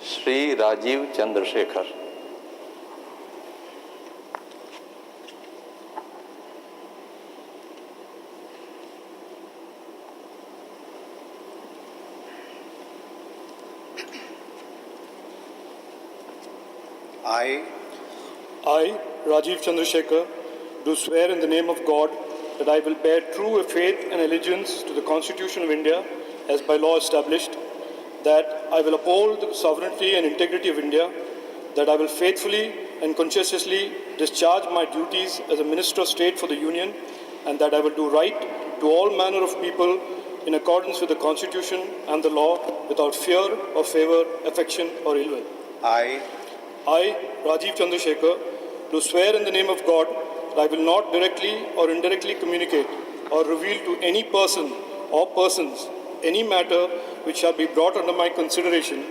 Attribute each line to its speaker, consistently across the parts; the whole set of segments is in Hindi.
Speaker 1: Shri Rajiv Chandrashekhar.
Speaker 2: I, Rajiv Chandrasekhar, do swear in the name of God that I will bear true faith and allegiance to the Constitution of India as by law established, that I will uphold the sovereignty and integrity of India, that I will faithfully and conscientiously discharge my duties as a Minister of State for the Union, and that I will do right to all manner of people in accordance with the Constitution and the law without fear or favor, affection or ill will. I, Rajiv Chandrasekhar, do swear in the name of God that I will not directly or indirectly communicate or reveal to any person or persons any matter which shall be brought under my consideration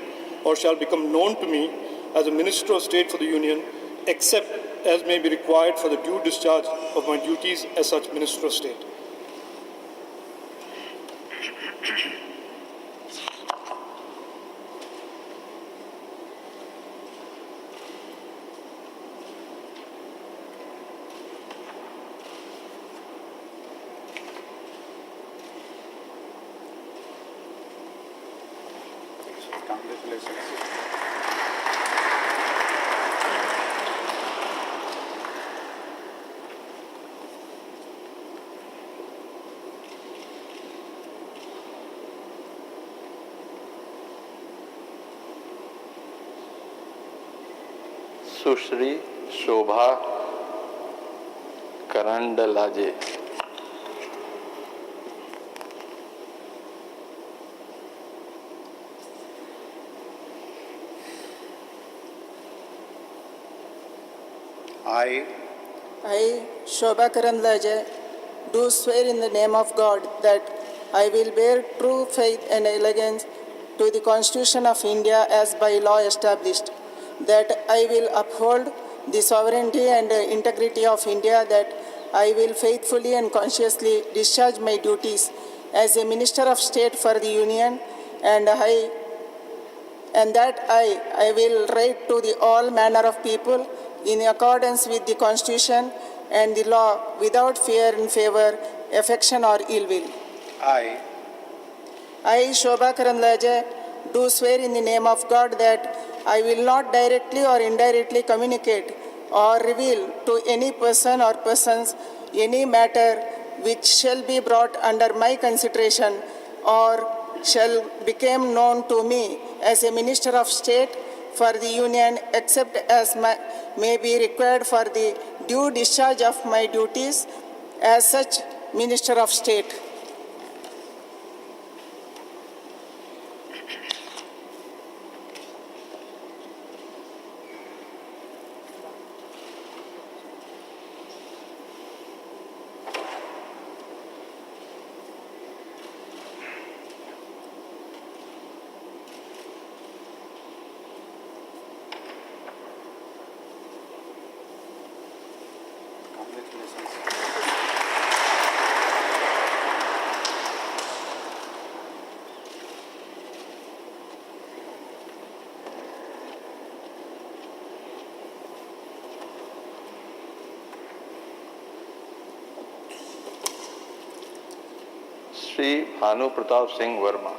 Speaker 2: or shall become known to me as a Minister of State for the Union, except as may be required for the due discharge of my duties as such Minister of State.
Speaker 3: Congratulations.
Speaker 1: Sushri Shobha करंडलाजे।
Speaker 4: I, Shobha Karandlaje, do swear in the name of God that I will bear true faith and allegiance to the Constitution of India as by law established, that I will uphold the sovereignty and integrity of India, that I will faithfully and conscientiously discharge my duties as a Minister of State for the Union, and that I will write to the all manner of people in accordance with the Constitution and the law without fear and favor, affection or ill will.
Speaker 3: I,
Speaker 4: Shobha Karandlaje, do swear in the name of God that I will not directly or indirectly communicate or reveal to any person or persons any matter which shall be brought under my consideration or shall become known to me as a Minister of State for the Union, except as may be required for the due discharge of my duties as such Minister of State.
Speaker 1: Shri Bhanu Pratap Singh Verma.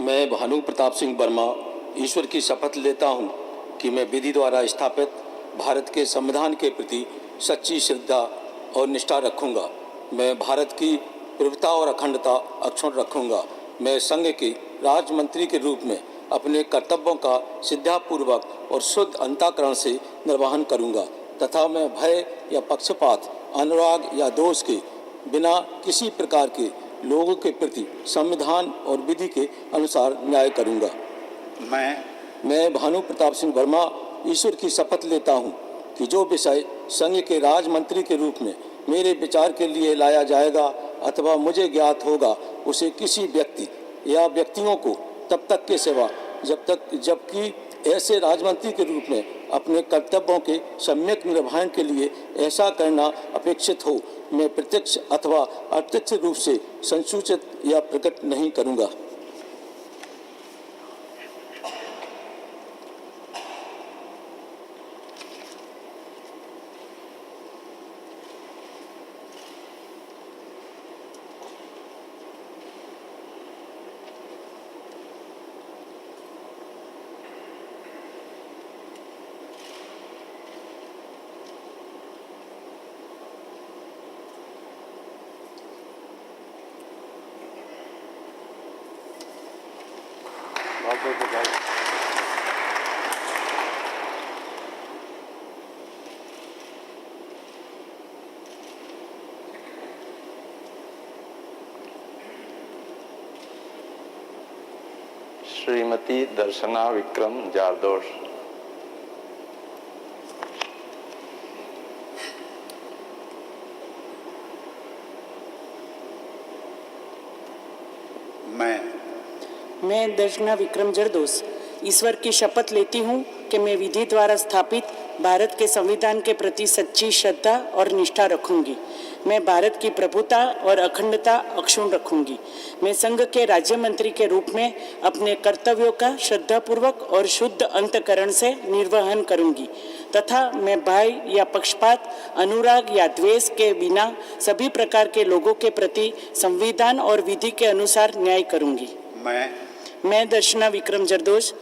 Speaker 5: मैं भानु प्रताप सिंह वर्मा ईश्वर की शपथ लेता हूं कि मैं विधि द्वारा स्थापित भारत के संविधान के प्रति सच्ची श्रद्धा और निष्ठा रखूंगा। मैं भारत की प्रभुता और अखंडता अक्षुण्ण रखूंगा। मैं संघ के राज्य मंत्री के रूप में अपने कर्तव्यों का श्रद्धापूर्वक और शुद्ध अंतःकरण से निर्वहन करूंगा तथा मैं भय या पक्षपात, अनुराग या दोष के बिना किसी प्रकार के लोगों के प्रति संविधान और विधि के अनुसार न्याय करूंगा। मैं भानु प्रताप सिंह वर्मा ईश्वर की शपथ लेता हूं कि जो विषय संघ के राज्य मंत्री के रूप में मेरे विचार के लिए लाया जाएगा अथवा मुझे ज्ञात होगा उसे किसी व्यक्ति या व्यक्तियों को तब तक के सेवा जबकि ऐसे राजमंत्री के रूप में अपने कर्तव्यों के सम्यक निर्वहन के लिए ऐसा करना अपेक्षित हो मैं प्रत्यक्ष अथवा अप्रत्यक्ष रूप से संसूचित या प्रकट नहीं करूँगा।
Speaker 3: बहुत बहुत बधाई।
Speaker 1: श्रीमती दर्शना विक्रम जारदोश।
Speaker 6: मैं दर्शना विक्रम जरदोस ईश्वर की शपथ लेती हूँ कि मैं विधि द्वारा स्थापित भारत के संविधान के प्रति सच्ची श्रद्धा और निष्ठा रखूंगी। मैं भारत की प्रभुता और अखंडता अक्षुण्ण रखूंगी। मैं संघ के राज्य मंत्री के रूप में अपने कर्तव्यों का श्रद्धापूर्वक और शुद्ध अंतःकरण से निर्वहन करूंगी तथा मैं भय या पक्षपात, अनुराग या द्वेष के बिना सभी प्रकार के लोगों के प्रति संविधान और विधि के अनुसार न्याय करूंगी। मैं दर्शना विक्रम जरदोश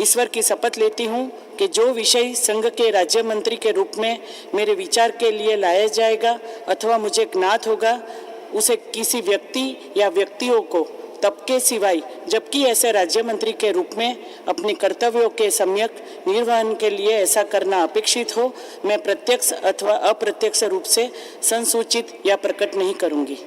Speaker 6: ईश्वर की शपथ लेती हूँ कि जो विषय संघ के राज्य मंत्री के रूप में मेरे विचार के लिए लाया जाएगा अथवा मुझे ज्ञात होगा उसे किसी व्यक्ति या व्यक्तियों को तब के सिवाय जबकि ऐसे राज्य मंत्री के रूप में अपने कर्तव्यों के सम्यक निर्वहन के लिए ऐसा करना अपेक्षित हो मैं प्रत्यक्ष अथवा अप्रत्यक्ष रूप से संसूचित या प्रकट नहीं करूँगी।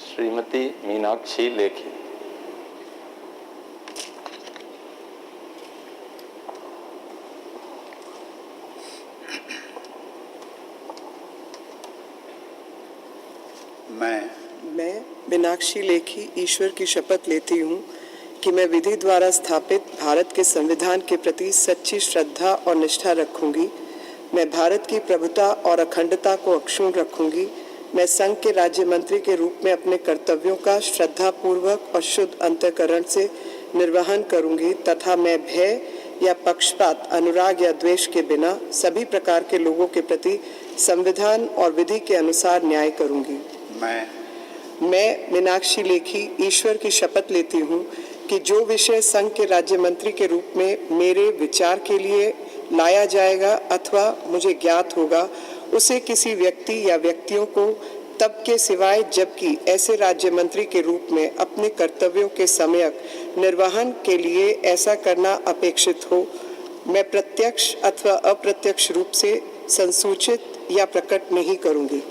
Speaker 1: श्रीमती मीनाक्षी लेखी।
Speaker 7: मैं मीनाक्षी लेखी ईश्वर की शपथ लेती हूँ कि मैं विधि द्वारा स्थापित भारत के संविधान के प्रति सच्ची श्रद्धा और निष्ठा रखूंगी। मैं भारत की प्रभुता और अखंडता को अक्षुण्ण रखूंगी। मैं संघ के राज्य मंत्री के रूप में अपने कर्तव्यों का श्रद्धापूर्वक और शुद्ध अंतःकरण से निर्वहन करूंगी तथा मैं भय या पक्षपात, अनुराग या द्वेष के बिना सभी प्रकार के लोगों के प्रति संविधान और विधि के अनुसार न्याय करूंगी। मैं मीनाक्षी लेखी ईश्वर की शपथ लेती हूँ कि जो विषय संघ के राज्य मंत्री के रूप में मेरे विचार के लिए लाया जाएगा अथवा मुझे ज्ञात होगा उसे किसी व्यक्ति या व्यक्तियों को तब के सिवाय जबकि ऐसे राज्य मंत्री के रूप में अपने कर्तव्यों के सम्यक निर्वहन के लिए ऐसा करना अपेक्षित हो मैं प्रत्यक्ष अथवा अप्रत्यक्ष रूप से संसूचित या प्रकट नहीं करूंगी।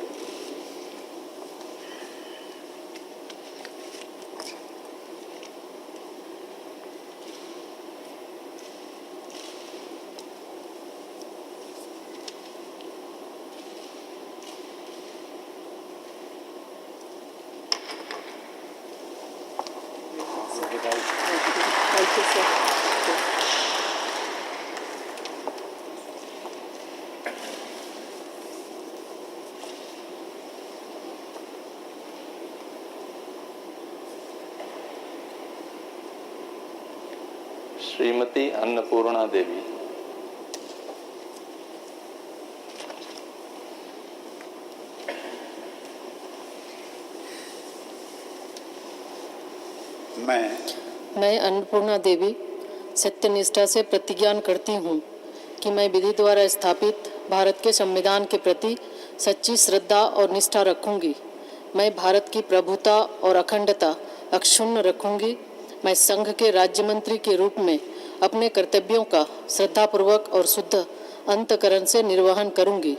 Speaker 7: Thank you, sir.
Speaker 1: Shrimati Annapurna देवी।
Speaker 8: मैं अन्नपूर्णा देवी सत्यनिष्ठा से प्रतिज्ञा करती हूँ कि मैं विधि द्वारा स्थापित भारत के संविधान के प्रति सच्ची श्रद्धा और निष्ठा रखूंगी। मैं भारत की प्रभुता और अखंडता अक्षुण्ण रखूंगी। मैं संघ के राज्य मंत्री के रूप में अपने कर्तव्यों का श्रद्धापूर्वक और शुद्ध अंतकरण से निर्वहन करूंगी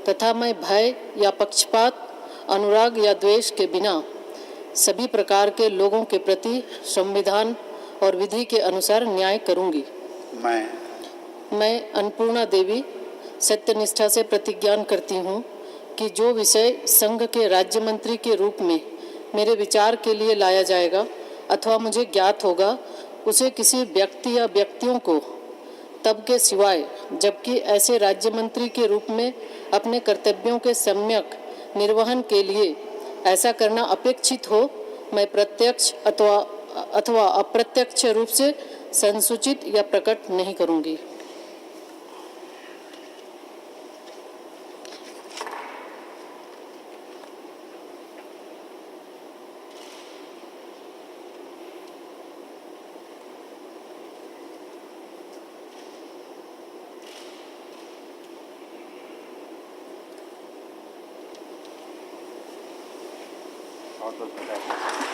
Speaker 8: तथा मैं भय या पक्षपात, अनुराग या द्वेष के बिना सभी प्रकार के लोगों के प्रति संविधान और विधि के अनुसार न्याय करूंगी। मैं अन्नपूर्णा देवी सत्यनिष्ठा से प्रतिज्ञा करती हूँ कि जो विषय संघ के राज्य मंत्री के रूप में मेरे विचार के लिए लाया जाएगा अथवा मुझे ज्ञात होगा, उसे किसी व्यक्ति या व्यक्तियों को तब के सिवाय, जबकि ऐसे राज्य मंत्री के रूप में अपने कर्तव्यों के सम्यक निर्वहन के लिए ऐसा करना अपेक्षित हो, मैं प्रत्यक्ष अथवा अप्रत्यक्ष रूप से संसूचित या प्रकट नहीं करूंगी।
Speaker 3: All those in favor?